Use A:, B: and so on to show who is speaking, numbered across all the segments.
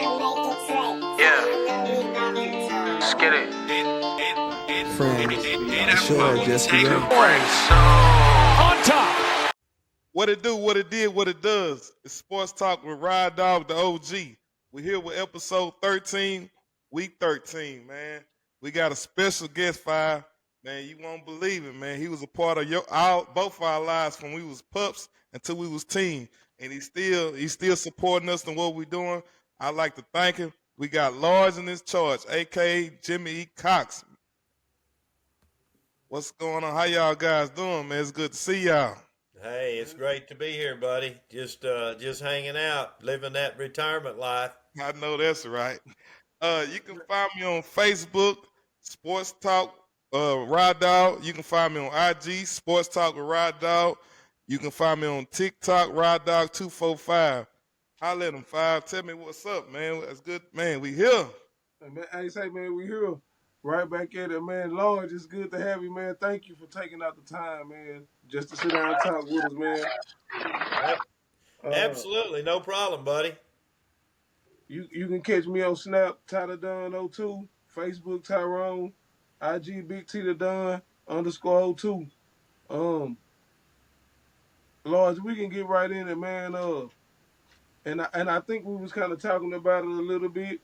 A: Yeah, let's get it.
B: Friends, sure, just
A: Take a
B: today.
A: break, so.
C: On top.
D: What it do, what it did, what it does. It's Sports Talk with Ride Dog, the OG. We're here with episode 13, week 13, man. We got a special guest, Five. Man, you won't believe it, man. He was a part of both our lives from we was pups until we was teen. And he's still supporting us in what we're doing. I'd like to thank him. We got Lars in this charge, aka Jimmy E. Cox. What's going on? How y'all guys doing, man? It's good to see y'all.
E: Hey, it's great to be here, buddy. Just hanging out, living that retirement life.
D: I know that's right. You can find me on Facebook, Sports Talk Ride Dog. You can find me on IG, Sports Talk with Ride Dog. You can find me on TikTok, Ride Dog 245. Holla at them, Five. Tell me what's up, man. That's good, man. We here.
F: Hey, man, I say, man, we here. Right back at it, man. Lord, it's good to have you, man. Thank you for taking out the time, man, just to sit down and talk with us, man.
E: Absolutely, no problem, buddy.
F: You can catch me on Snap, Tyler Dunn 02, Facebook Tyrone, IG Big T the Dunn _02. Lord, we can get right in it, man. And I think we was kind of talking about it a little bit.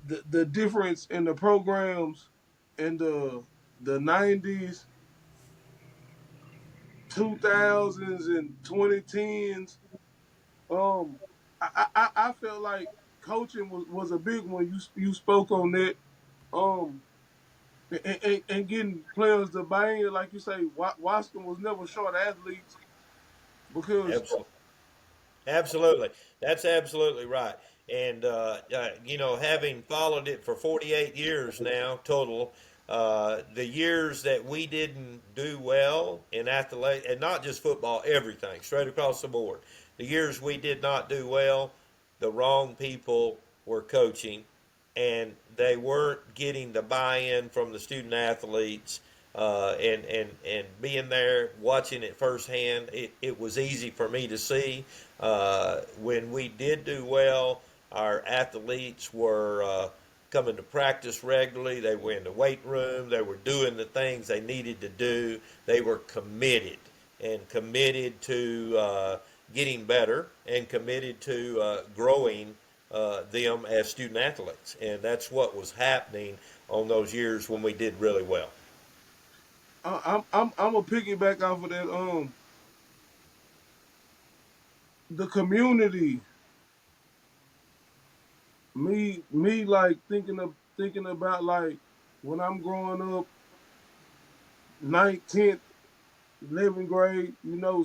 F: The difference in the programs in the 90s, 2000s, and 2010s. I felt like coaching was a big one. You spoke on that. And getting players to buy in, like you say, Wascom was never short athletes because
E: Absolutely. That's absolutely right. And, having followed it for 48 years now total, the years that we didn't do well in athletics, and not just football, everything, straight across the board. The years we did not do well, the wrong people were coaching, and they weren't getting the buy-in from the student athletes. And being there, watching it firsthand, it was easy for me to see. When we did do well, our athletes were coming to practice regularly. They were in the weight room. They were doing the things they needed to do. They were committed to getting better and committed to growing them as student athletes. And that's what was happening on those years when we did really well.
F: I'm gonna piggyback off of that. The community, me like thinking about like when I'm growing up, 9th, 10th, 11th grade,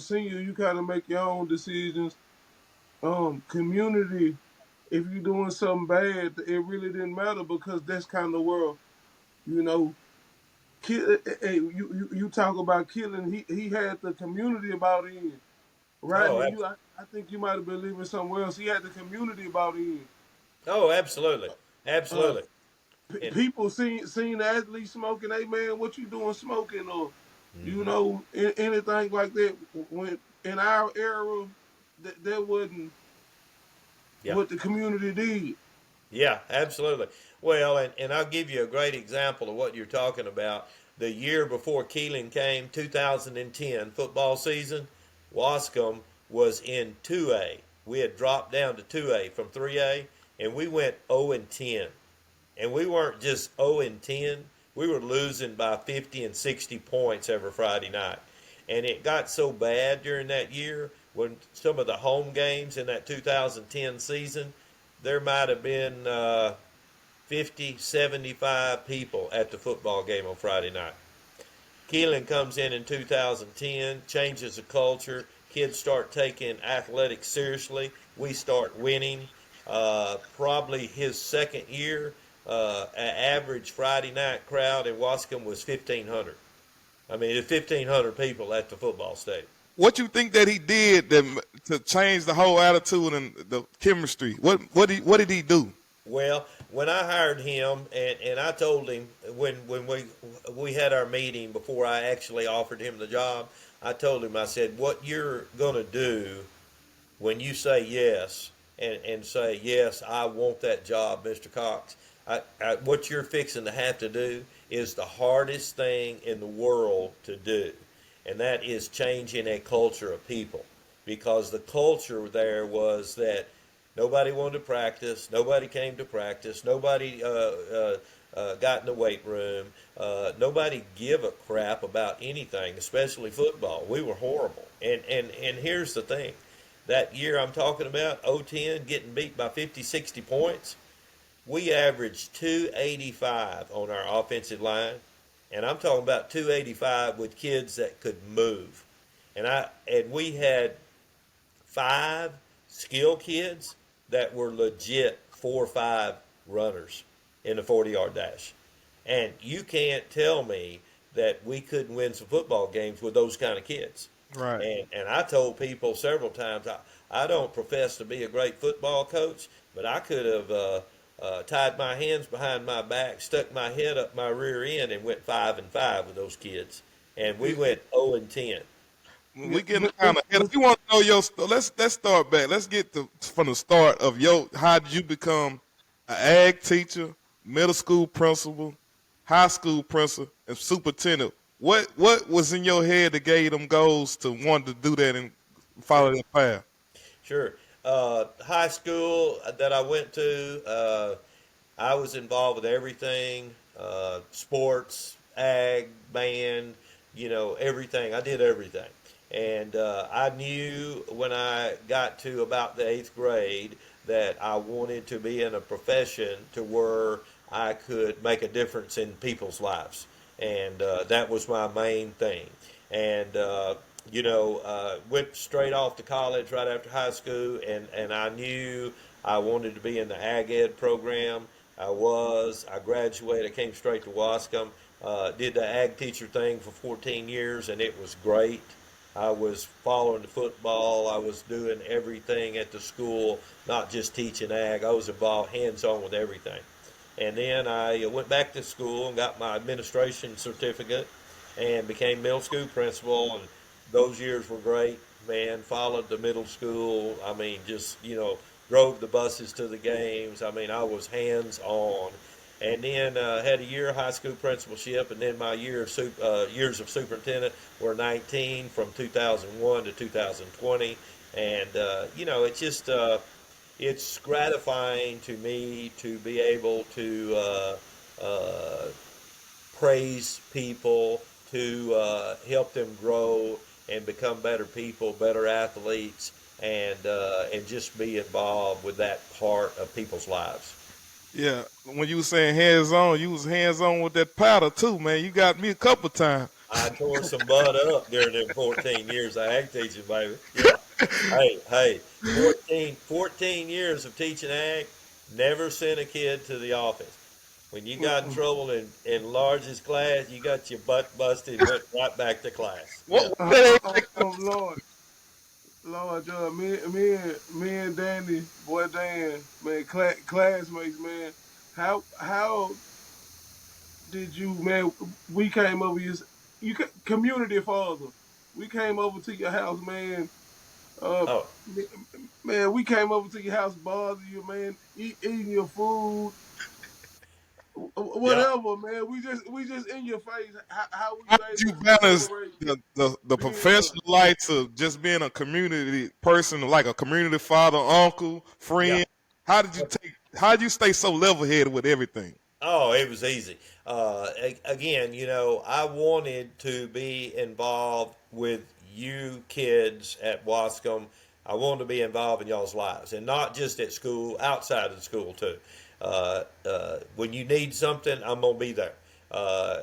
F: senior, you kind of make your own decisions. Community, if you're doing something bad, it really didn't matter because that's kind of the world, you know. You talk about Keeling. He had the community about in. Right,
E: Oh,
F: and I think you might have been living somewhere else. He had the community about in.
E: absolutely,
F: Uh,
E: absolutely. And
F: People seen the athletes smoking. Hey man, what you doing smoking or
E: mhm.
F: anything like that? When in our era, that wasn't
E: Yeah,
F: what the community did.
E: yeah, absolutely. Well, and I'll give you a great example of what you're talking about. The year before Keeling came, 2010 football season, Wascom was in 2A. We had dropped down to 2A from 3A, and we went 0 and 10. And we weren't just 0 and 10, we were losing by 50 and 60 points every Friday night. And it got so bad during that year when some of the home games in that 2010 season, there might have been 50, 75 people at the football game on Friday night. Keeling comes in 2010, changes the culture. Kids start taking athletics seriously. We start winning. Probably his second year, average Friday night crowd in Wascom was 1,500. I mean, it's 1,500 people at the football stadium.
D: What you think that he did to change the whole attitude and the chemistry? What did he do?
E: Well, when I hired him, and I told him when we had our meeting before I actually offered him the job, I told him, I said, what you're going to do when you say yes and say, yes, I want that job, Mr. Cox. What you're fixing to have to do is the hardest thing in the world to do, and that is changing a culture of people. Because the culture there was that nobody wanted to practice, nobody came to practice, nobody got in the weight room, nobody give a crap about anything, especially football. We were horrible. And here's the thing, that year I'm talking about, 010, getting beat by 50, 60 points, we averaged 285 on our offensive line, and I'm talking about 285 with kids that could move. And we had 5 skill kids that were legit 4 or 5 runners in the 40-yard dash. And you can't tell me that we couldn't win some football games with those kind of kids.
D: Right.
E: And I told people several times, I don't profess to be a great football coach, but I could have tied my hands behind my back, stuck my head up my rear end, and went 5-5 with those kids. And we went 0-10.
D: We getting kind of. If you want to know your story, let's start back. Let's get from the start of how did you become an ag teacher, middle school principal, high school principal, and superintendent? What was in your head that gave them goals to want to do that and follow that path?
E: Sure. High school that I went to, I was involved with everything, sports, ag, band, everything. I did everything. And I knew when I got to about the 8th grade that I wanted to be in a profession to where I could make a difference in people's lives. And that was my main thing. And, went straight off to college right after high school, and I knew I wanted to be in the ag ed program. I graduated, I came straight to Wascom, did the ag teacher thing for 14 years, and it was great. I was following the football. I was doing everything at the school, not just teaching ag. I was involved hands-on with everything. And then I went back to school and got my administration certificate and became middle school principal. And those years were great, man. Followed the middle school. I mean, just, drove the buses to the games. I mean, I was hands-on. And then had a year of high school principalship, and then my years of superintendent were 19 from 2001 to 2020. And it's just it's gratifying to me to be able to praise people, to help them grow and become better people, better athletes, and just be involved with that part of people's lives.
D: Yeah, when you was saying hands on, you was hands on with that powder too, man. You got me a couple times.
E: I tore some butt up during them 14 years of ag teaching, baby. Yeah. Hey, 14 years of teaching ag, never sent a kid to the office. When you got in trouble in largest class, you got your butt busted and went right back to class. Yeah.
F: Lord, Lord, John, me and Danny, boy Dan, man, classmates, man. How did you, man? We came over community father. We came over to your house, man.
E: Oh,
F: Man, we came over to your house, bother you, man, eating your food,
E: yeah.
F: whatever, man. We just in your face. How were
D: How
F: you
D: did you
F: able to
D: balance
F: separate
D: the
F: being us?
D: professional life to just being a community person, like a community father, uncle,
E: Yeah.
D: friend? How did you stay so level headed with everything?
E: Oh, it was easy. Again, I wanted to be involved with you kids at Wascom. I wanted to be involved in y'all's lives, and not just at school, outside of the school too. When you need something, I'm gonna be there.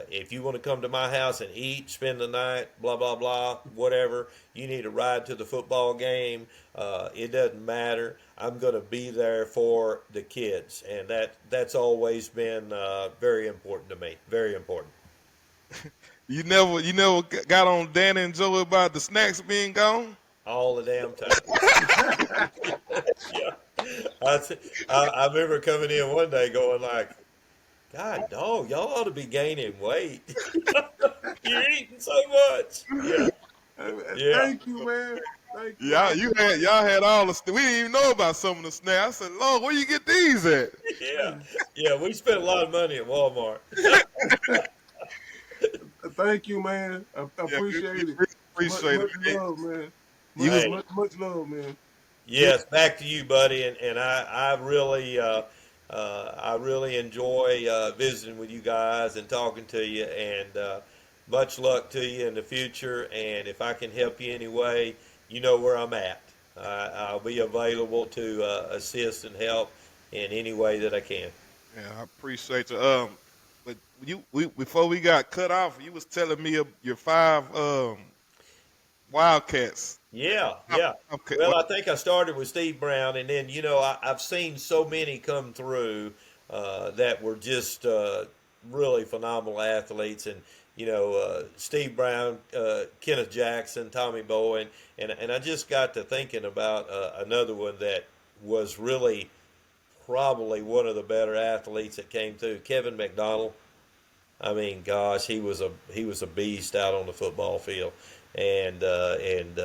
E: If you want to come to my house and eat, spend the night, blah blah blah, whatever, you need a ride to the football game. It doesn't matter. I'm going to be there for the kids, and that's always been very important to me. Very important.
D: You never got on Danny and Joe about the snacks being gone.
E: All the damn time. Yeah. I remember coming in one day going like, God, dog, y'all ought to be gaining weight. You're eating so much. Yeah. Yeah.
F: Thank you, man. Thank you.
D: Yeah, y'all had all the. We didn't even know about some of the snacks. I said, Lord, where you get these at?
E: Yeah, yeah, we spent a lot of money at Walmart.
F: Thank you, man. I
D: Yeah, we
F: appreciate it.
D: really
F: Much,
D: appreciate it,
F: much
D: man.
F: love, man.
D: You
F: Much,
D: was
E: Hey,
F: much, much love, man.
E: yes, back to you, buddy, and I really enjoy visiting with you guys and talking to you, and much luck to you in the future. And if I can help you any way, you know where I'm at. I'll be available to assist and help in any way that I can.
D: Yeah, I appreciate you. But we before we got cut off, you was telling me of your five Wildcats.
E: Yeah,
D: Top-
E: yeah.
D: Okay,
E: Well, I think I started with Steve Brown, and then I've seen so many come through that were just really phenomenal athletes, and Steve Brown, Kenneth Jackson, Tommy Bowen, and I just got to thinking about another one that was really probably one of the better athletes that came through, Kevin McDonald. I mean, gosh, he was a beast out on the football field, and and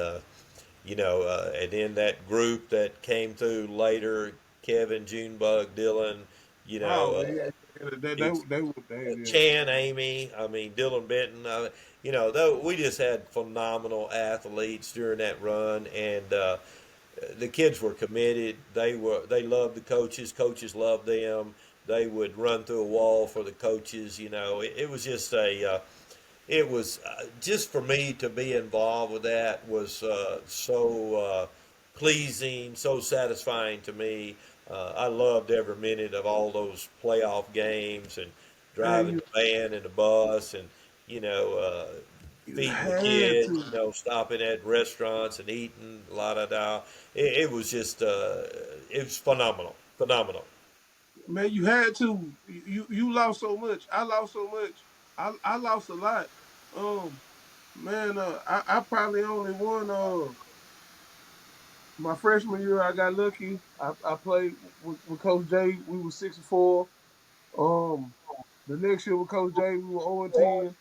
E: then that group that came through later, Kevin, Junebug, Dylan, you know,
F: Oh,
E: uh,
F: yeah. They,
E: it,
F: they were they, yeah.
E: Chan, Amy, I mean, Dylan Benton, though we just had phenomenal athletes during that run, and the kids were committed. They loved the coaches. Coaches loved them. They would run through a wall for the coaches. It was just it was just for me to be involved with that was so pleasing, so satisfying to me. I loved every minute of all those playoff games and
F: Man,
E: driving the van and the bus and you know uh,
F: you
E: feeding the
F: had
E: kids,
F: to.
E: stopping at restaurants and eating la da da. It was just it was phenomenal, phenomenal.
F: Man, you had to. You lost so much. I lost so much. I lost a lot. Um, man, I probably only won my freshman year. I got lucky. I played with Coach J. We were 6-4. Um, the next year with Coach J, we were 0-10.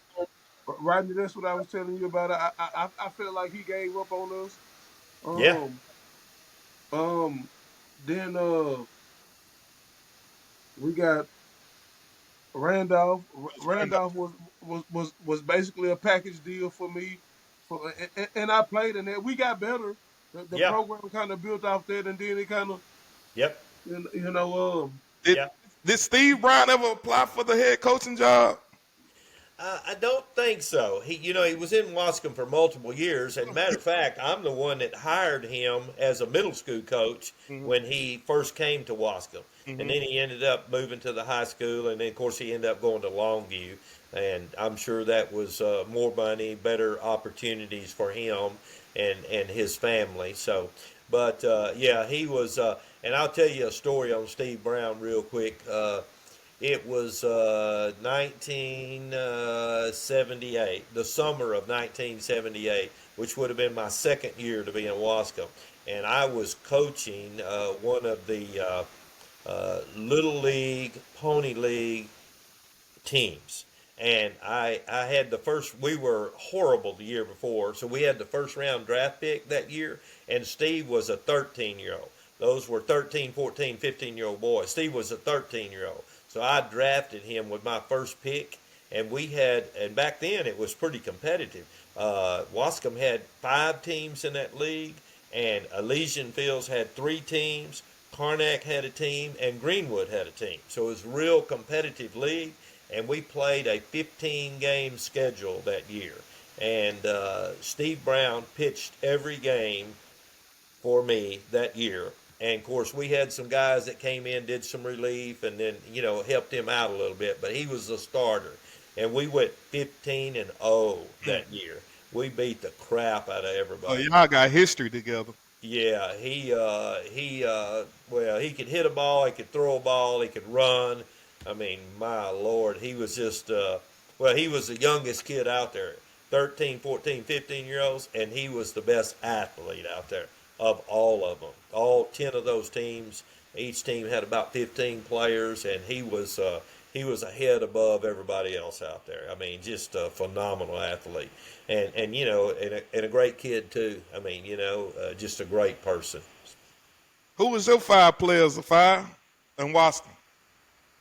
F: Rodney, that's what I was telling you about. I felt like he gave up on us.
E: Yeah,
F: Um, then we got Randolph. Randolph was basically a package deal for me. And I played in that. We got better. The
E: yeah,
F: program kind of built off that, and then it kind of
E: yep,
F: you know
D: did
E: yeah.
D: did Steve Brown ever apply for the head coaching job?
E: I don't think so. He was in Wascom for multiple years, and matter of fact, I'm the one that hired him as a middle school coach
D: Hmm.
E: when he first came to Wascom, and
D: Hmm.
E: then he ended up moving to the high school, and then of course he ended up going to Longview, and I'm sure that was more money, better opportunities for him and his family. So, but yeah, he was, and I'll tell you a story on Steve Brown real quick. It was 1978, the summer of 1978, which would have been my second year to be in Wascom. And I was coaching one of the Little League, Pony League teams. And I had the first, we were horrible the year before, so we had the first round draft pick that year, and Steve was a 13-year-old. Those were 13, 14, 15-year-old boys. Steve was a 13-year-old. So I drafted him with my first pick, and back then it was pretty competitive. Wascom had 5 teams in that league, and Elysian Fields had 3 teams. Karnak had a team, and Greenwood had a team. So it was a real competitive league, and we played a 15-game schedule that year. And Steve Brown pitched every game for me that year. And of course, we had some guys that came in, did some relief, and then helped him out a little bit. But he was the starter, and we went 15-0 that year. We beat the crap out of
D: Oh,
E: everybody.
D: y'all got history together.
E: Yeah, well, he could hit a ball, he could throw a ball, he could run. I mean, my Lord, he was just well, he was the youngest kid out there, 13, 14, 15 year olds, and he was the best athlete out there of all of them. All 10 of those teams, each team had about 15 players, and he was a head above everybody else out there. I mean, just a phenomenal athlete, and and a great kid too. I mean, just a great person.
D: Who was your five players of five in Wascom?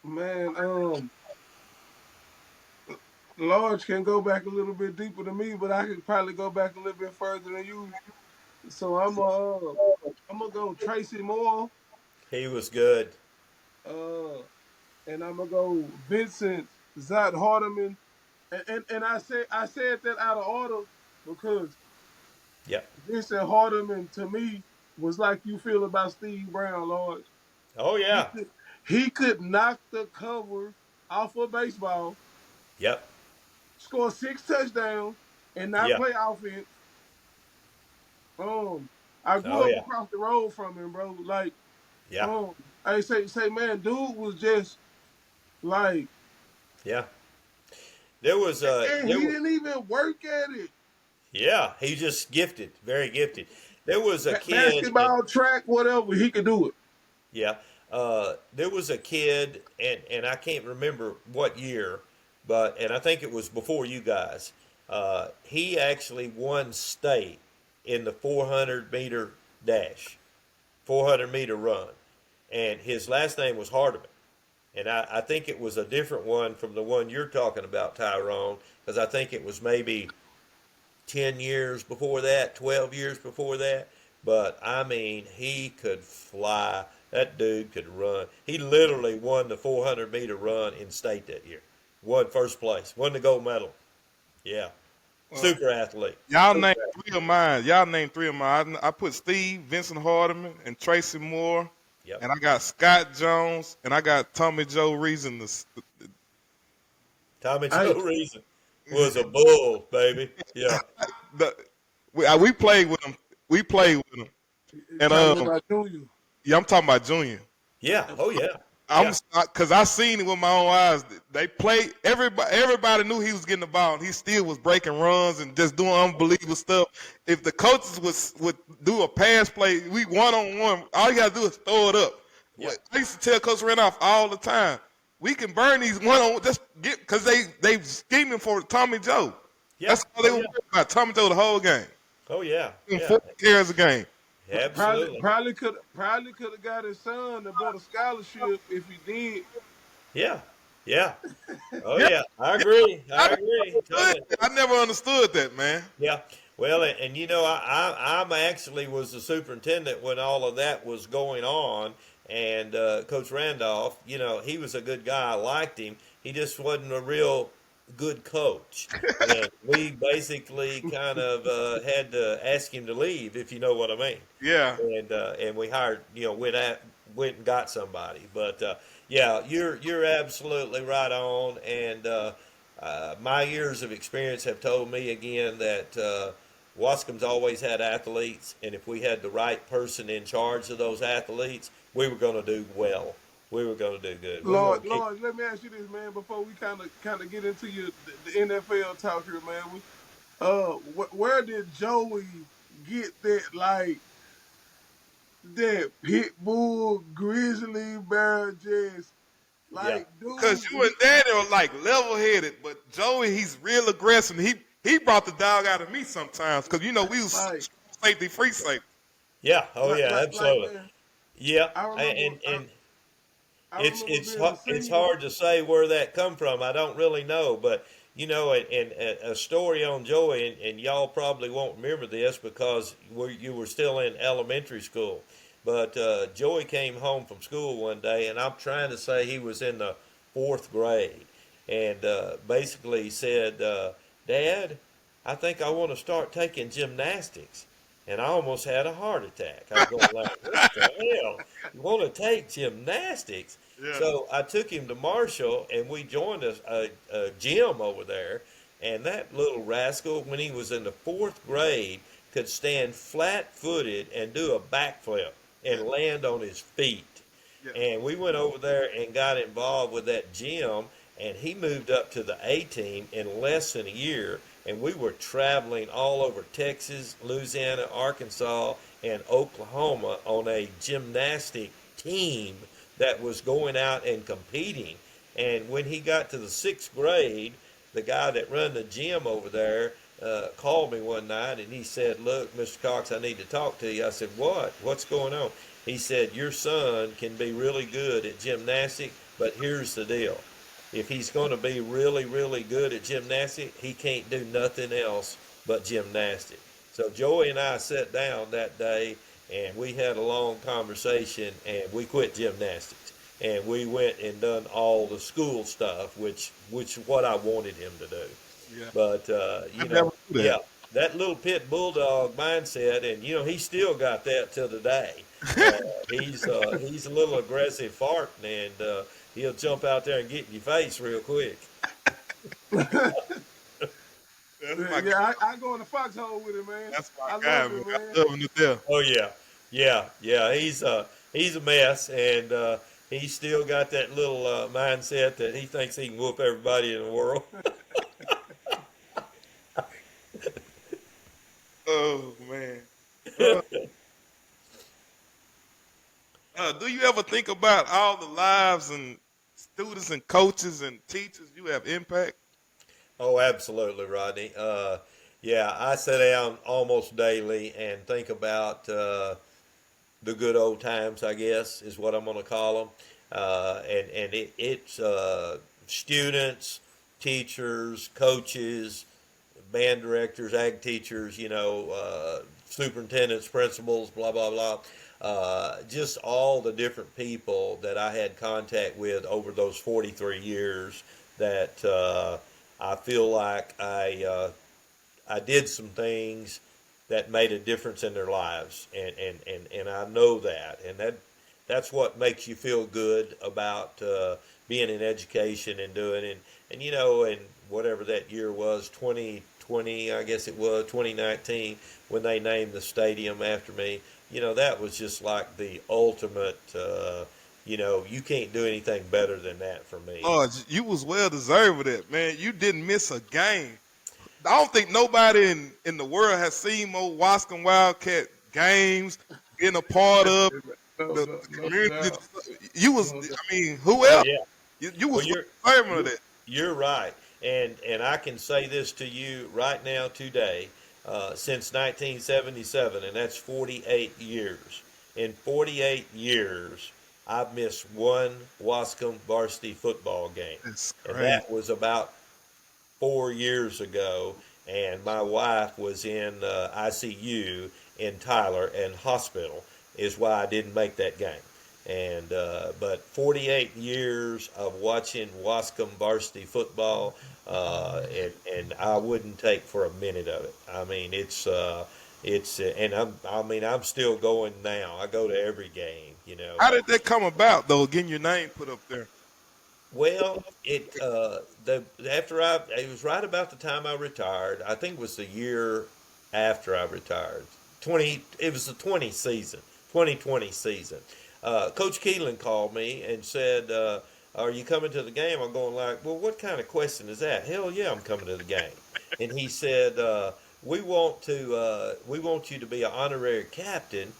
F: Man, Large can go back a little bit deeper than me, but I could probably go back a little bit further than you. So I'm gonna go Tracy Moore,
E: He was good.
F: uh, and I'm gonna go Vincent Zot Hardeman, and I said that out of order because
E: Yep.
F: Vincent Hardeman to me was like you feel about Steve Brown, Lord.
E: Oh
F: He
E: yeah.
F: could, he could knock the cover off of baseball,
E: Yep.
F: score 6 touchdowns, and not
E: Yeah.
F: play offense. I
E: Oh
F: grew up
E: yeah.
F: across the road from him, bro. Like,
E: Yeah.
F: um, I say, man, dude was just like,
E: Yeah. There was
F: and he didn't even work at it.
E: yeah, he's just gifted, very gifted. There was a kid.
F: Basketball, track, whatever, he could do it.
E: Yeah. There was a kid, and I can't remember what year, and I think it was before you guys. He actually won state in the 400-meter dash, 400-meter run, and his last name was Hardeman. And I think it was a different one from the one you're talking about, Tyrone, because I think it was maybe 10 years before that, 12 years before that. But I mean, he could fly. That dude could run. He literally won the 400-meter run in state that year. Won first place. Won the gold medal. Yeah.
D: Well,
E: Super athlete.
D: y'all
E: Super
D: name
E: athlete.
D: three of mine. Y'all name three of mine. I put Steve, Vincent Hardeman, and Tracy Moore.
E: Yep.
D: And I got Scott Jones, and I got Tommy Joe Reason.
E: Tommy
F: I,
E: Joe Reason was a bull, baby. Yeah.
D: We played with him. We played with him. And
F: talking about Junior.
D: yeah, I'm talking about Junior.
E: Yeah. Oh, yeah.
D: I'm
E: Yeah.
D: because I seen it with my own eyes. They played everybody knew he was getting the ball, and he still was breaking runs and just doing unbelievable stuff. If the coaches would do a pass play, we 1-on-1, all you gotta do is throw it up.
E: Yeah.
D: I used to tell Coach Randolph all the time, we can burn these 1-on, just get because they scheming for Tommy Joe.
E: Yeah.
D: That's all they
E: Oh,
D: were
E: yeah.
D: worried about, Tommy Joe the whole game.
E: Oh, yeah.
D: In
E: Yeah.
D: 4 carries a game.
F: Probably,
E: Absolutely.
F: probably could, probably could have got his son a better scholarship if he did.
E: Yeah. Yeah. Oh,
D: Yeah,
E: yeah. I agree.
D: I
E: I agree. Totally.
D: never understood that, man.
E: Yeah. Well, and I'm actually was the superintendent when all of that was going on, and Coach Randolph, he was a good guy. I liked him. He just wasn't a real good coach, and we basically kind of had to ask him to leave, if you know what I mean.
D: Yeah.
E: And we hired, went and got somebody. But yeah, you're absolutely right on, and my years of experience have told me again that Wascom's always had athletes, and if we had the right person in charge of those athletes, we were going to do well. We were going to do good. We were
F: Lord,
E: gonna keep,
F: Lord, let me ask you this, man. Before we kind of get into the NFL talk here, man. Where did Joey get that pit bull grizzly bear just
E: yeah,
D: Because
F: dude?
D: you and Danny are like level headed, but Joey, he's real aggressive. He brought the dog out of me sometimes because we was
F: Like,
D: safety free safety.
E: yeah. Oh yeah, absolutely.
F: man.
E: Yeah,
F: I remember.
E: and
F: I
E: it's
F: remember
E: it's
F: being a
E: it's
F: senior.
E: hard to say where that come from. I don't really know, but and a story on Joey, and y'all probably won't remember this because you were still in elementary school. But Joey came home from school one day, and I'm trying to say he was in the fourth grade, and basically said, "Dad, I think I want to start taking gymnastics." And I almost had a heart attack. I was going like, "What the hell? You want to take gymnastics?"
D: Yeah.
E: So I took him to Marshall, and we joined a gym over there. And that little rascal, when he was in the fourth grade, could stand flat-footed and do a backflip and land on his feet.
D: Yeah.
E: And we went over there and got involved with that gym, and he moved up to the A team in less than a year. And we were traveling all over Texas, Louisiana, Arkansas, and Oklahoma on a gymnastic team that was going out and competing. And when he got to the 6th grade, the guy that run the gym over there called me one night and he said, "Look, Mr. Cox, I need to talk to you." I said, "What? What's going on?" He said, "Your son can be really good at gymnastics, but here's the deal. If he's going to be really, really good at gymnastics, he can't do nothing else but gymnastics." So Joey and I sat down that day and we had a long conversation and we quit gymnastics and we went and done all the school stuff, which is what I wanted him to do.
D: Yeah.
E: But
D: I never do
E: yeah,
D: that.
E: that little pit bulldog mindset, and he still got that till today. Uh, he's a little aggressive farting, and he'll jump out there and get in your face real quick.
D: That's my
F: Yeah, I go in the foxhole with it, man.
D: that's my
F: I
D: guy,
F: love
D: man.
F: it, man.
D: I love him to death.
E: Oh yeah, yeah. He's a mess, and he's still got that little mindset that he thinks he can whoop everybody in the world.
D: Oh man. Uh, do you ever think about all the lives and students and coaches and teachers you have impact?
E: Oh, absolutely, Rodney. Yeah, I sit down almost daily and think about the good old times, I guess, is what I'm going to call them. It's students, teachers, coaches, band directors, ag teachers, superintendents, principals, blah, blah, blah. Just all the different people that I had contact with over those 43 years that I feel like I did some things that made a difference in their lives, and I know that, and that's what makes you feel good about being in education and doing and whatever that year was, 2020, I guess it was 2019, when they named the stadium after me. That was just like the ultimate. You can't do anything better than that for me.
D: Oh, you was well deserved of that, man. You didn't miss a game. I don't think nobody in the world has seen more Wascom Wildcat games, been a part of the
F: No
D: community.
F: doubt.
D: You was,
F: No doubt.
D: I mean, who
E: Oh
D: else?
E: yeah.
D: You
E: Well,
D: was well deserving of
E: you're
D: that.
E: you're right, and I can say this to you right now today, since 1977, and that's 48 years. In 48 years, I've missed one Wascom varsity football game,
D: That's
E: and
D: crazy.
E: that was about 4 years ago, and my wife was in ICU in Tyler and hospital is why I didn't make that game. And but 48 years of watching Wascom varsity football, and I wouldn't take for a minute of it. I mean, and I'm still going now. I go to every game.
D: How did that come about, though? Getting your name put up there.
E: Well, the after it was right about the time I retired. I think it was the year after I retired. It was the 2020 season. Coach Keeling called me and said, "Are you coming to the game?" I'm going like, "Well, what kind of question is that?" "Hell yeah, I'm coming to the game." And he said, we want you to be an honorary captain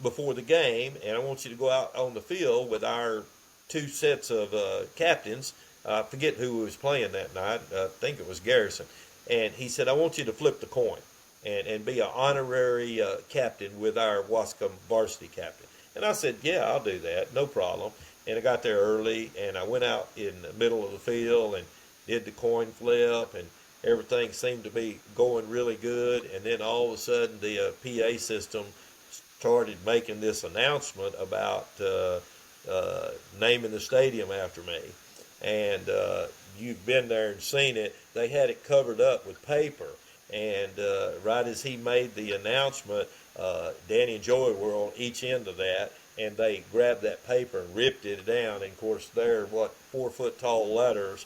E: before the game, and I want you to go out on the field with our two sets of captains. I forget who was playing that night. I think it was Garrison. And he said, "I want you to flip the coin and be an honorary captain with our Wascom varsity captain." And I said, "Yeah, I'll do that. No problem." And I got there early, and I went out in the middle of the field and did the coin flip, and everything seemed to be going really good. And then all of a sudden, the PA system started making this announcement about naming the stadium after me. And you've been there and seen it. They had it covered up with paper. And right as he made the announcement, Danny and Joey were on each end of that, and they grabbed that paper and ripped it down. And of course, there, 4 foot tall letters,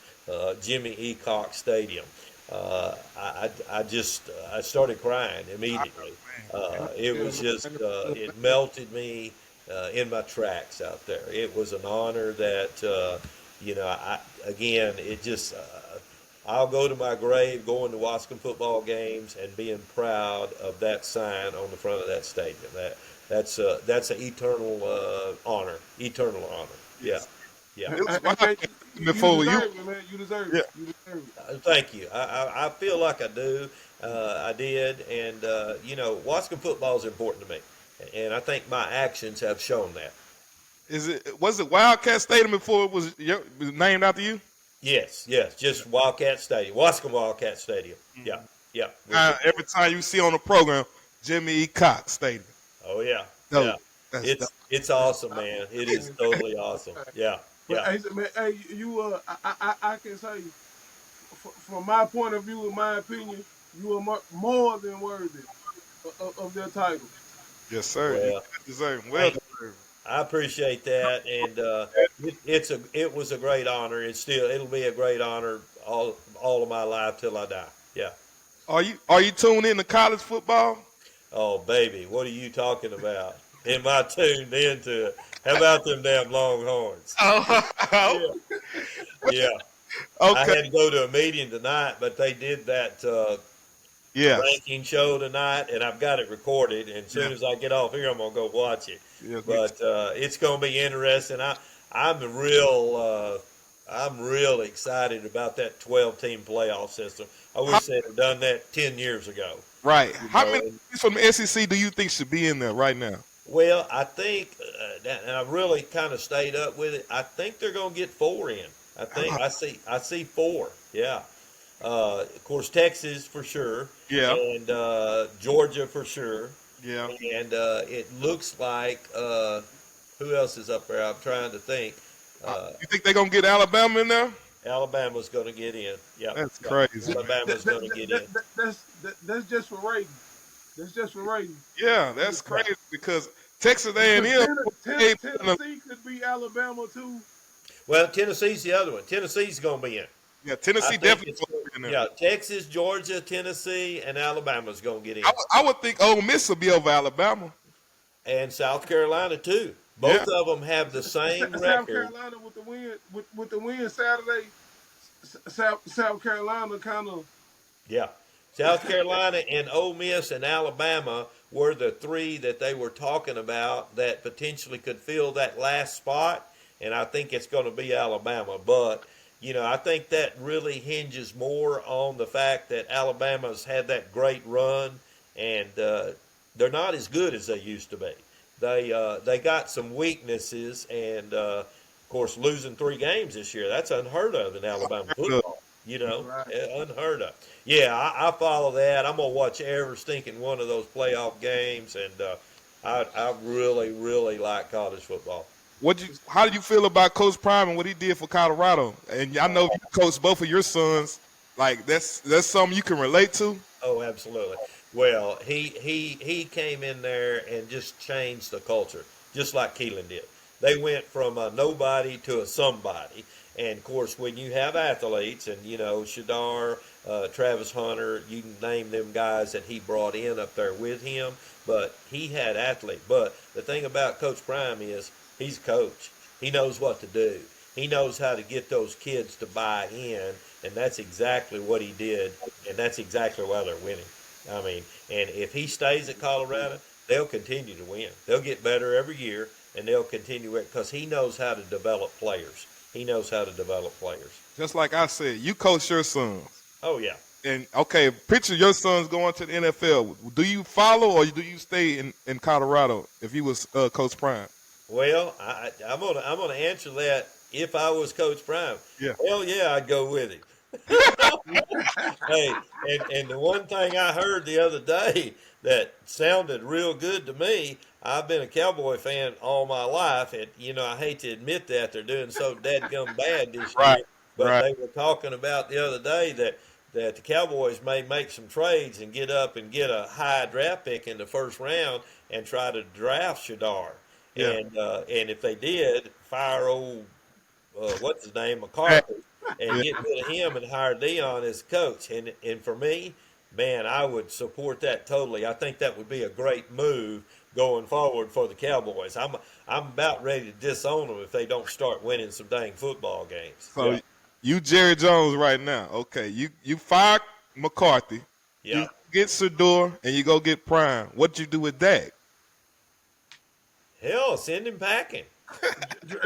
E: Jimmy E. Cox Stadium. I started crying immediately. It was just it melted me in my tracks out there. It was an honor that it just I'll go to my grave going to Wascom football games and being proud of that sign on the front of that stadium. That's an eternal honor. Eternal honor. Yeah,
D: Yes.
E: Yeah.
D: It was
F: Hey,
D: wild
F: you
D: before you.
F: deserve it, man. You deserve
D: Yeah.
F: it. You deserve it.
E: Thank you. I feel like I do. I did, and Wascom football is important to me, and I think my actions have shown that.
D: Was it Wildcat Stadium before was named after you?
E: Yes, yes, just Wildcat Stadium, Wascom Wildcat Stadium. Yeah, yeah, which is,
D: Every time you see on the program, Jimmy E. Cox Stadium.
E: oh yeah, yeah.
D: Dope. That's dope.
E: It's awesome, man. It is totally awesome. Yeah,
F: But
E: yeah.
F: hey, man, hey, I can say, from my point of view, in my opinion, you are more than worthy of their title.
D: Yes, sir. You
E: Well,
D: deserve it. Well
E: thank
D: deserved.
E: I appreciate that, and it was a great honor. It'll be a great honor all of my life till I die. Yeah.
D: Are you tuned in to college football?
E: Oh baby, what are you talking about? Am I tuned into it? How about them damn Longhorns?
D: Oh,
E: Yeah, yeah. I
D: okay.
E: had to go to a meeting tonight, but they did that
D: Yes.
E: ranking show tonight, and I've got it recorded. And as soon
D: Yeah.
E: as I get off here, I'm gonna go watch it.
D: Yes, me
E: But it's gonna be interesting. I'm real excited about that 12-team playoff system. I
D: How,
E: wish they'd have done that 10 years ago.
D: right.
E: You
D: How
E: know,
D: many
E: and
D: teams from the SEC do you think should be in there right now?
E: well, I think, and I really kind of stayed up with it. I think they're going to get four in. I see four. Yeah. Of course, Texas for sure,
D: Yeah.
E: and Georgia for sure,
D: Yeah.
E: and it looks like who else is up there? I'm trying to think. Uh,
D: You think they're gonna get Alabama in there?
E: Alabama's going to get in. Yep.
D: That's
E: Yep.
D: crazy.
E: Alabama's going to get in.
F: That's just for ratings. That's just for ratings.
D: Yeah, that's
E: Yeah.
D: crazy because Texas
F: Because
D: A&M.
F: Tennessee could be Alabama too.
E: Well, Tennessee's the other one. Tennessee's going to be in.
D: Yeah,
E: I
D: Tennessee
E: think
D: definitely
E: it's
D: supposed to be in there.
E: yeah, Texas, Georgia, Tennessee, and Alabama's going to get in,
D: I would think Ole Miss will be over Alabama.
E: and South Carolina too.
D: Yeah.
E: Both of them have the same
F: South
E: record.
F: Carolina with the win Saturday. South Carolina kind of.
E: Yeah, South Carolina and Ole Miss and Alabama were the three that they were talking about that potentially could fill that last spot, and I think it's going to be Alabama. But I think that really hinges more on the fact that Alabama's had that great run, and they're not as good as they used to be. They got some weaknesses, and of course, losing 3 games this year—that's unheard of in Alabama football.
F: Right.
E: Unheard of. Yeah, I follow that. I'm gonna watch every stinking one of those playoff games, and I really, really like college football.
D: How did you feel about Coach Prime and what he did for Colorado? And I know you coached both of your sons. Like that's something you can relate to.
E: Oh, absolutely. Well, he came in there and just changed the culture, just like Keeling did. They went from a nobody to a somebody. And of course, when you have athletes, and Shadar, Travis Hunter, you can name them guys that he brought in up there with him. But he had athletes. But the thing about Coach Prime is he's a coach. He knows what to do. He knows how to get those kids to buy in, and that's exactly what he did, and that's exactly why they're winning. I mean, and if he stays at Colorado, they'll continue to win. They'll get better every year, and they'll continue it because he knows how to develop players. He knows how to develop players.
D: Just like I said, you coach your sons.
E: Oh yeah.
D: And okay, picture your sons going to the NFL. Do you follow or do you stay in Colorado if you was Coach Prime?
E: Well, I'm gonna answer that. If I was Coach Prime,
D: Yeah.
E: hell yeah, I'd go with him. Hey, and the one thing I heard the other day that sounded real good to me. I've been a Cowboy fan all my life, and I hate to admit that they're doing so dadgum bad this year.
D: Right.
E: But
D: Right.
E: they were talking about the other day that the Cowboys may make some trades and get up and get a high draft pick in the first round and try to draft Shadar.
D: Yeah.
E: And if they did, fire old what's his name, McCarthy, and get rid of him and hire Dion as coach. And for me, man, I would support that totally. I think that would be a great move going forward for the Cowboys. I'm about ready to disown them if they don't start winning some dang football games.
D: So
E: Yeah.
D: you Jerry Jones right now. Okay, you fire McCarthy.
E: Yeah.
D: You get Sador and you go get Prime. What you do with that?
E: Hell, send him packing.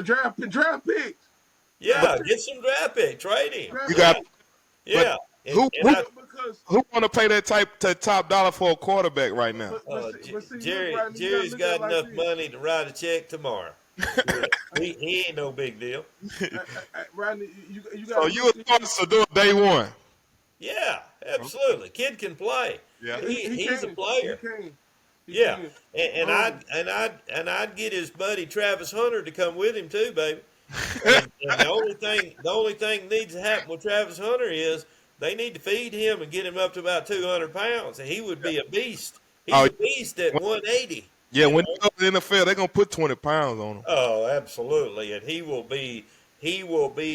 F: Draft picks.
E: Yeah, get some draft pick, trade him.
F: Draft
D: You
E: Yeah,
D: got,
F: pick.
D: but
E: yeah.
D: who
E: And
D: who
E: I,
F: Because
D: who want to pay that top dollar for a quarterback right now?
F: but see, look,
E: Jerry
F: Rodney, you gotta
E: Jerry's
F: look at it
E: got
F: like
E: enough
F: this.
E: money to write a check tomorrow. Yeah, he ain't no big deal.
F: Rodney, you
D: So
F: gotta
D: you a
F: look.
D: thoughts to do it day one?
E: Yeah, absolutely. Kid can play.
D: Yeah.
F: He
E: He's a
F: can, he
E: player.
F: can, he
E: Yeah,
F: can.
E: and
F: Um,
E: I'd get his buddy Travis Hunter to come with him too, baby. And the only thing that needs to happen with Travis Hunter is they need to feed him and get him up to about 200 pounds, and he would be a beast. He's
D: Oh
E: a beast at 180.
D: yeah, when you go to the NFL, they're gonna put 20 pounds on him.
E: Oh, absolutely, and he will be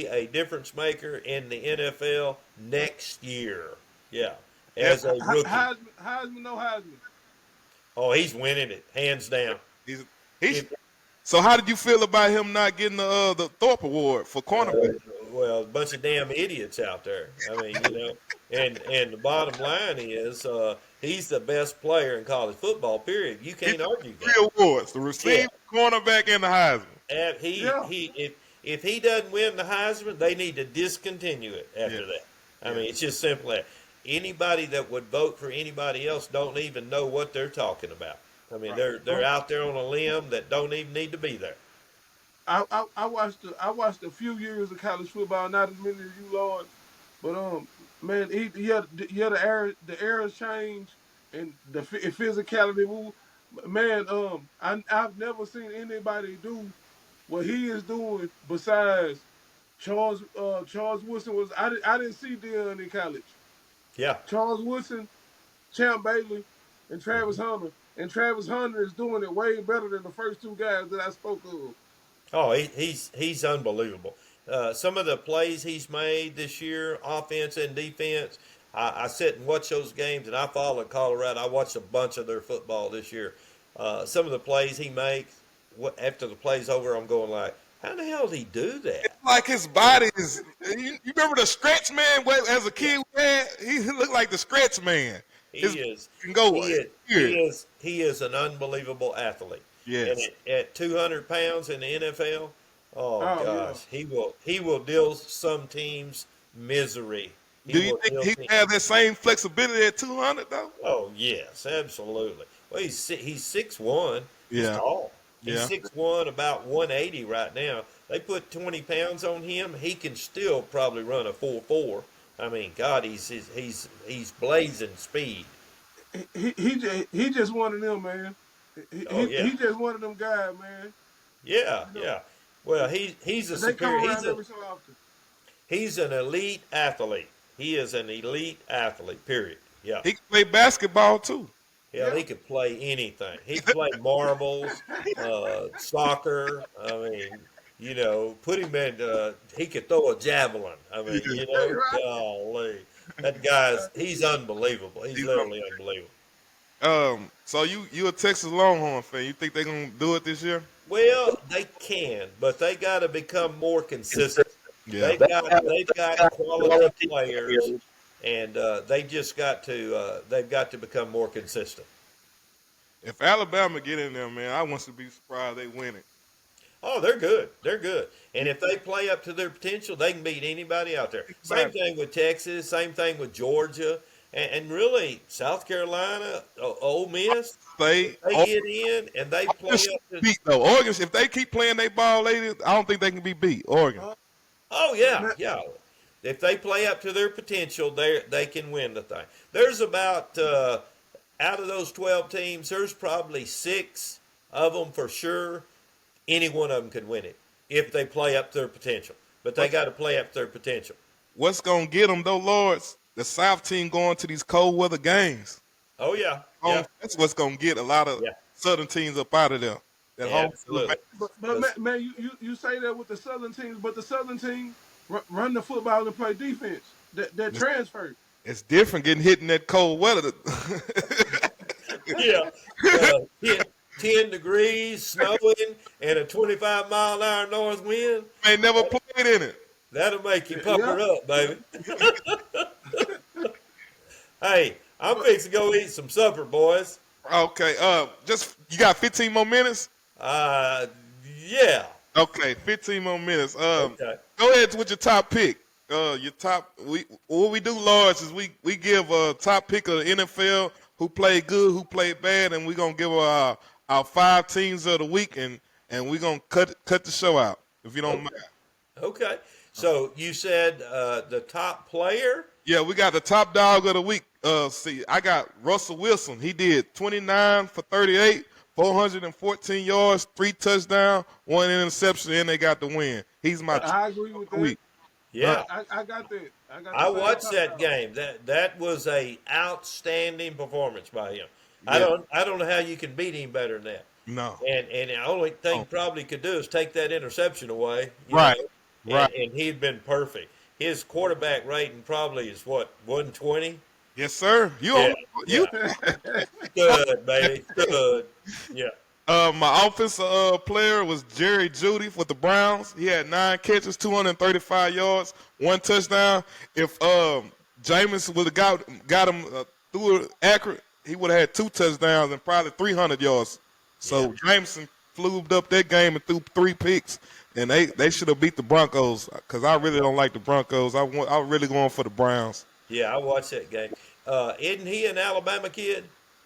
E: a difference maker in the NFL next year. Yeah, as a rookie.
F: Heisman, no Heisman.
E: Oh, he's winning it hands down.
D: He's, he's
E: If,
D: so how did you feel about him not getting the Thorpe Award for cornerback?
E: well, a bunch of damn idiots out there. I mean, and the bottom line is he's the best player in college football. Period. You can't argue that.
D: Three awards: the receiver, cornerback, and the Heisman.
E: And
F: Yeah.
E: if he doesn't win the Heisman, they need to discontinue it after that. I mean, it's just simple that anybody that would vote for anybody else don't even know what they're talking about. I mean, they're out there on a limb that don't even need to be there.
F: I watched a few years of college football, not as many as you, Lord, but man, the era change and the physicality. Man, I've never seen anybody do what he is doing besides Charles Woodson was. I didn't see Dion in college.
E: Yeah.
F: Charles Woodson, Champ Bailey, and Travis Hunter. And Travis Hunter is doing it way better than the first two guys that I spoke of.
E: Oh, he's unbelievable. Some of the plays he's made this year, offense and defense. I sit and watch those games, and I follow Colorado. I watched a bunch of their football this year. Some of the plays he makes, after the play's over, I'm going like, how the hell did he do that?
D: It's like his body is. You remember the stretch man? As a kid, he looked like the stretch man.
E: He
D: His
E: is
D: can go
E: he is, he
D: weird.
E: is he is an unbelievable athlete.
D: Yes.
E: And at 200 pounds in the NFL, oh
F: Oh,
E: gosh, he will deal some teams misery.
D: Do you
E: will
D: think
E: deal
D: he
E: teams-
D: have that same flexibility at 200 though?
E: Oh yes, absolutely. Well, he's 6'1". He's
D: Yeah.
E: tall. He's
D: Yeah.
E: 6'1", about 180 right now. They put 20 pounds on him, he can still probably run a 4.4. I mean, God, he's blazing speed.
F: He just one of them, man.
E: Oh yeah,
F: He just one of them guys, man.
E: yeah,
F: You know,
E: yeah. Well, he's a
F: they come
E: superior.
F: around every so often.
E: He's an elite athlete. He is an elite athlete. Period. Yeah.
D: He can play basketball too.
E: Yeah, he could play anything. He could play marbles, soccer. I mean, put him in. He could throw a javelin. I mean,
F: Right.
E: golly, that he's unbelievable. He's literally unbelievable.
D: So you a Texas Longhorn fan? You think they're gonna do it this year?
E: Well, they can, but they got to become more consistent.
D: Yeah.
E: They've got quality players, and they've got to become more consistent.
D: If Alabama get in there, man, I want to be surprised they win it.
E: Oh, they're good. They're good. And if they play up to their potential, they can beat anybody out there. Same thing with Texas. Same thing with Georgia. And really, South Carolina, Ole Miss,
D: They
E: get in and they play up to.
D: beat though. Oregon, if they keep playing they ball ladies, I don't think they can be beat. Oregon.
E: Oh, yeah, yeah. If they play up to their potential, they can win the thing. There's about, out of those 12 teams, there's probably 6 of them for sure. Any one of them could win it if they play up to their potential. But they got to play up to their potential.
D: What's gonna get them though, Lords? The South team going to these cold weather games.
E: Oh, yeah. Yeah.
D: That's what's gonna get a lot of Southern teams up out of there. That
E: Yeah,
D: home
E: absolutely.
F: But man, you say that with the Southern teams, but the Southern team run the football and play defense. That transfer.
D: It's different getting hit in that cold weather.
E: Yeah. 10 degrees, snowing, and a 25-mile-an-hour north wind.
D: They never played in it.
E: That'll make you pucker up, baby. Hey, I'm fixing to go eat some supper, boys.
D: Okay, just you got 15 more minutes.
E: Yeah.
D: Okay, 15 more minutes.
E: Okay.
D: Go ahead with your top pick. Your top. What we do, Lords, is we give a top pick of the NFL who played good, who played bad, and we gonna give our 5 teams of the week, and we gonna cut the show out if you don't
E: Okay.
D: mind.
E: Okay. So you said the top player.
D: Yeah, we got the top dog of the week. See, I got Russell Wilson. He did 29 for 38, 414 yards, 3 touchdowns, 1 interception, and they got the win. He's my top
F: I agree
D: dog
F: with
D: of the
F: that.
D: week. Uh,
E: Yeah.
F: I got that. I got the
E: I
F: same
E: watched
F: top
E: that
F: dog.
E: game. That was a outstanding performance by him.
D: yeah,
E: I don't know how you can beat him better than that.
D: no.
E: And the only thing
D: Oh,
E: probably could do is take that interception away,
D: right, right.
E: and he'd been perfect. His quarterback rating probably is what 120.
D: Yes, sir.
E: Yeah,
D: You.
E: yeah, good baby, good. Yeah,
D: My offensive player was Jerry Judy with the Browns. He had 9 catches, 235 yards, 1 touchdown. If Jameis would have got him through it accurate, he would have had 2 touchdowns and probably 300 yards.
E: yeah,
D: So Jameson flubed up that game and threw 3 picks, and they should have beat the Broncos because I really don't like the Broncos. I'm really going for the Browns.
E: yeah. I watched that game. Isn't he an Alabama kid,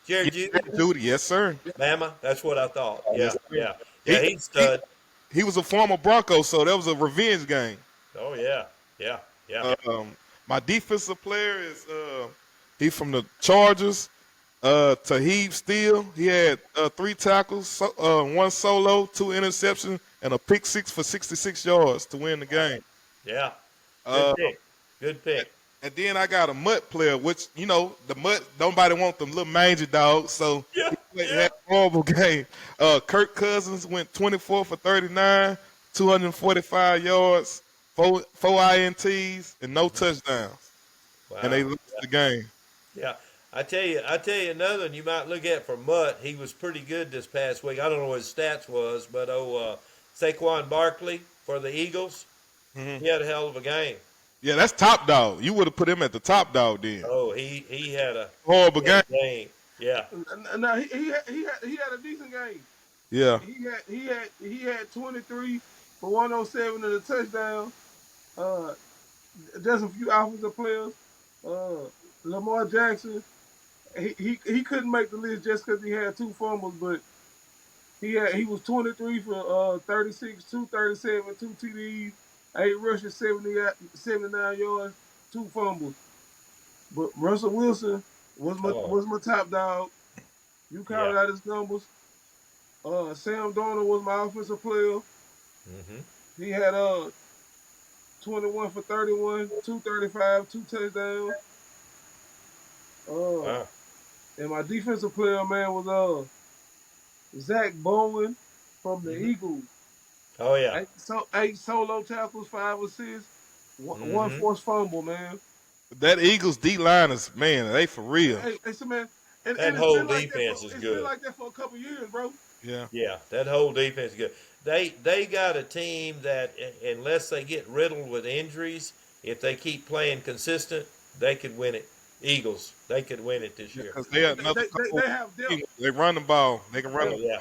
E: Jerry
D: Yeah,
E: Judy?
D: Judy, yes, sir.
E: Bama. That's what I thought. Yeah,
D: Yes, sir.
E: yeah,
D: He,
E: yeah. He's
D: he,
E: stud.
D: he was a former Bronco, so that was a revenge game.
E: Oh yeah, yeah, yeah.
D: My defensive player is he's from the Chargers. Taheeb Steele. He had 3 tackles, 1 solo, 2 interceptions, and a pick six for 66 yards to win the game.
E: Yeah.
D: Uh,
E: Good pick. Good pick.
D: and then I got a Mutt player, which the Mutt nobody want them little mangy dogs, so
E: Yeah.
D: had a horrible game. Kirk Cousins went 24 for 39, 245 yards, four ints, and no touchdowns, and they
E: Wow.
D: lost the game.
E: Yeah. I tell you another one you might look at for Mutt. He was pretty good this past week. I don't know what his stats was, but Saquon Barkley for the Eagles,
D: Mm-hmm.
E: he had a hell of a game.
D: Yeah, that's top dog. You would have put him at the top dog then.
E: Oh, he had a
D: Horrible
E: he had
D: game.
E: a game. Yeah.
F: No, he had a decent game.
D: Yeah.
F: He had 23 for 107 and a touchdown. Uh, just a few offensive players. Lamar Jackson. He couldn't make the list just because he had 2 fumbles, but he was 23 for 36, 237, 2 TDs, 8 rushes, 79 yards, 2 fumbles. But Russell Wilson was my top dog. You counted
E: Yeah.
F: out his numbers. Sam Darnold was my offensive player.
E: Mm-hmm.
F: He had 21 for 31, 235, 2 touchdowns.
E: Wow.
F: And my defensive player, man, was Zach Bowen from the
E: Mhm.
F: Eagles.
E: Oh yeah.
F: 8 solo tackles, 5 assists, one
E: Mhm.
F: forced fumble, man.
D: That Eagles D line is, man, they for real.
F: Hey, so man, and
E: That
F: it's
E: whole
F: been like
E: defense
F: that
E: is
F: it's
E: good.
F: been like that for a couple years, bro.
D: Yeah.
E: Yeah, that whole defense is good. They got a team that unless they get riddled with injuries, if they keep playing consistent, they could win it. Eagles, they could win it this year.
D: Because they have another
F: They have depth.
D: They run the ball. They can run
E: Oh,
D: the
E: yeah.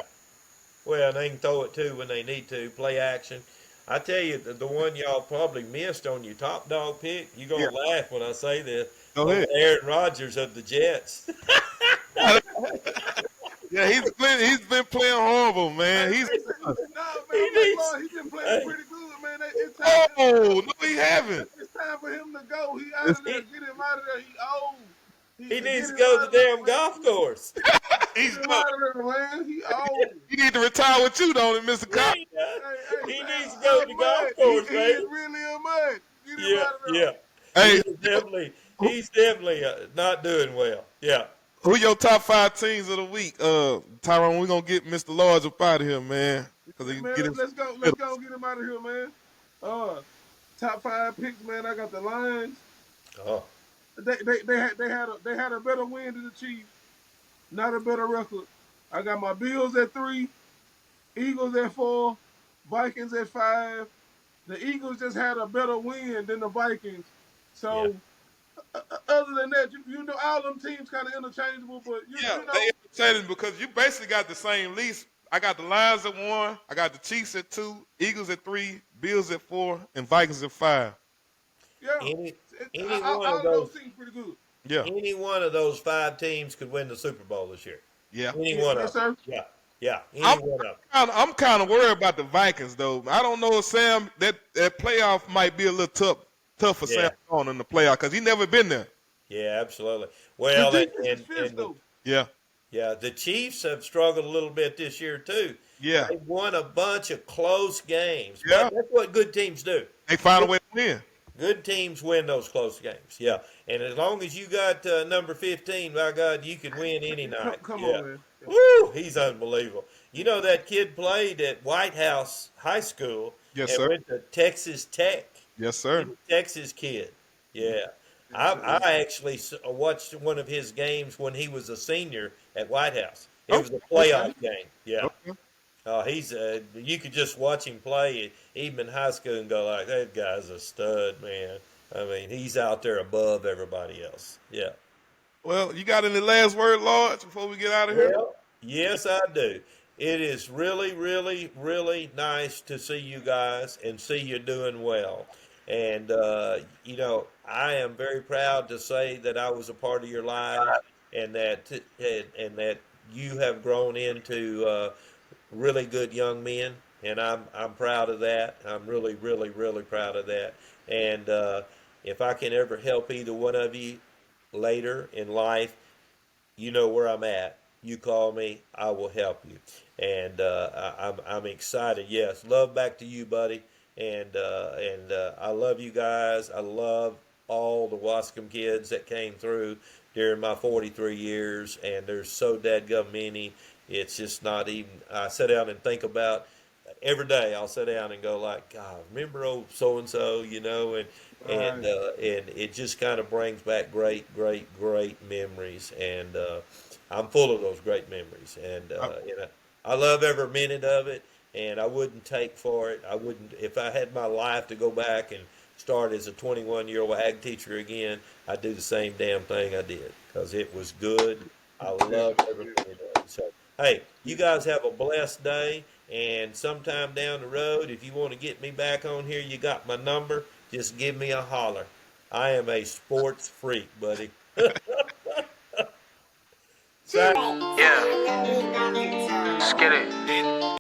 E: Well, they can throw it too when they need to. Play action. I tell you, the one y'all probably missed on your top dog pick. You're gonna laugh when I say this.
D: Go ahead.
E: Aaron Rodgers of the Jets.
D: Yeah, he's been playing horrible, man. He's
F: Nah, man,
E: He
F: I'm
E: needs-
F: like, Lord, he's been playing pretty good, man. It's time,
D: oh no, he haven't.
F: it's time for him to go. He out of there. Get him out of there. He old.
E: He
F: Get
E: needs to
F: him
E: go
F: out
E: to
F: of
E: the
F: there,
E: damn
F: man.
E: golf course.
D: He's
F: Get him
D: good.
F: out of there, man. He old.
D: He need to retire with you, don't he, Mr. Cox?
E: He needs to go to the golf course,
F: He
E: man.
F: is really a mud. Get him
E: Yeah,
F: out of there.
E: yeah.
D: Hey,
E: He's definitely not doing well. Yeah.
D: who your top 5 teams of the week? Tyrone, we're gonna get Mr. Large up out of here, man. Because he
F: Man,
D: get him.
F: let's go get him out of here, man. Top 5 picks, man. I got the Lions.
E: Oh,
F: They had a better win than the Chiefs, not a better record. I got my Bills at 3, Eagles at 4, Vikings at 5. The Eagles just had a better win than the Vikings. So, other than that, you know, all them teams kind of interchangeable, but you know,
D: They entertaining because you basically got the same least I got the Lions at 1. I got the Chiefs at 2. Eagles at 3. Bills at 4. And Vikings at 5.
F: Yeah.
E: Any any one of
F: All of those
E: those
F: teams pretty good.
D: Yeah.
E: any one of those 5 teams could win the Super Bowl this year.
D: Yeah.
E: Any
F: Yeah,
E: one
F: yes,
E: of them.
F: sir.
E: Yeah. Yeah.
D: I'm
E: Any one of them.
D: I'm kind of worried about the Vikings though. I don't know if Sam that playoff might be a little tough for
E: Yeah.
D: Sam on in the playoff because he never been there.
E: Yeah, absolutely.
F: The
E: Well,
F: defense is fierce,
E: and
F: though.
D: Yeah.
E: yeah, the Chiefs have struggled a little bit this year too.
D: Yeah.
E: They won a bunch of close games.
D: Yeah.
E: But that's what good teams do.
D: They find a way to win.
E: Good teams win those close games. Yeah, and as long as you got number 15, by God, you can win any night.
F: Come
E: yeah.
F: on, man.
E: Woo, he's unbelievable. You know that kid played at White House High School
D: Yes,
E: and
D: sir.
E: went to Texas Tech.
D: Yes, sir.
E: He's a Texas kid. Yeah. I actually watched one of his games when he was a senior at White House. It was a playoff game. Yeah.
D: Okay.
E: He's you could just watch him play even in high school and go like, that guy's a stud, man. I mean, he's out there above everybody else. Yeah.
D: Well, you got any last word, Lord, before we get out of here?
E: Well, yes, I do. It is really, really, really nice to see you guys and see you doing well. And, I am very proud to say that I was a part of your lives and that you have grown into really good young men. And I'm proud of that. I'm really, really, really proud of that. And if I can ever help either one of you later in life, you know where I'm at. You call me, I will help you. And I'm excited. Yes, love back to you, buddy. And I love you guys. I love all the Wascom kids that came through during my 43 years, and there's so dadgum many. It's just not even. I sit down and think about every day. I'll sit down and go like, God, remember old so and so, and it just kind of brings back great memories, and I'm full of those great memories, and I love every minute of it, and I wouldn't take for it. I wouldn't if I had my life to go back and start as a 21-year-old ag teacher again. I'd do the same damn thing I did because it was good. I loved every minute of it. So, hey, you guys have a blessed day. And sometime down the road, if you want to get me back on here, you got my number. Just give me a holler. I am a sports freak, buddy.
A: Yeah. Let's get it.